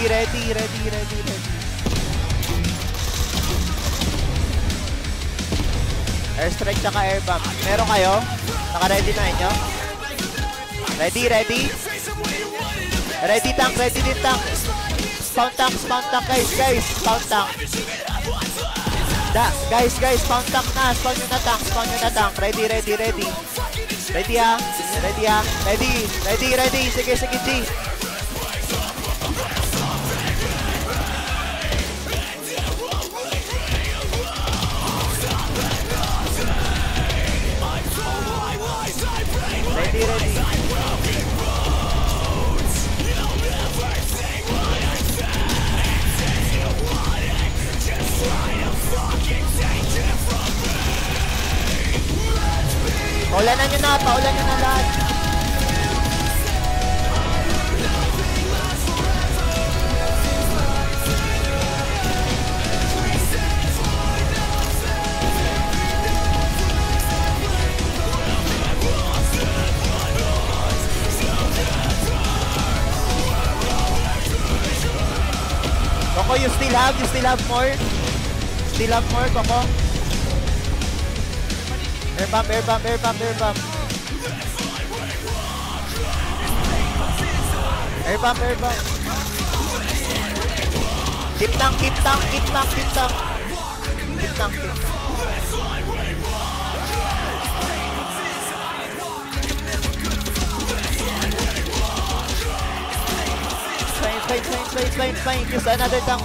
Ready. Airstrike tsaka airbomb. Meron kayo? Naka-ready na inyo? Ready? Ready tank, ready din tank. Spawn tank, guys. Spawn tank. Guys, spawn tank na. Spawn nyo na tank. Ready. Ready ha? Ready. Sige, G. Ready. Paulanan nyo na lahat. Coco, you still have more? Coco? Airbomb. Airbomb. Keep tank. Fine. Use another tank.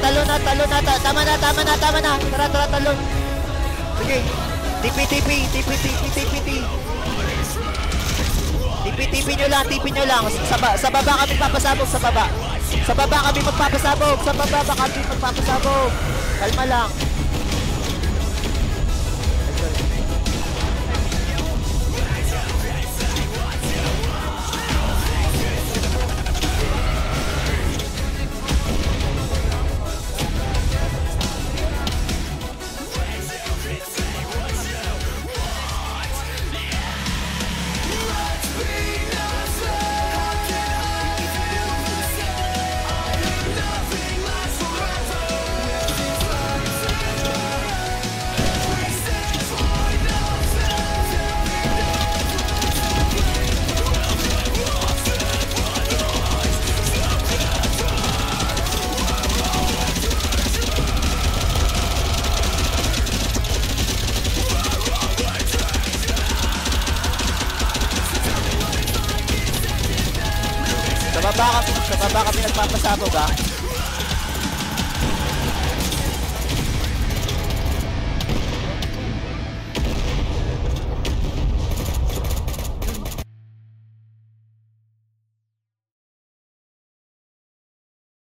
Talon na. Tama na. Tara, talon. Sige. TP nyo lang. Sa baba kami papasabog, sa baba. Sa baba kami magpapasabog. Kalma lang. Sa baba kami nagpapasabog ha.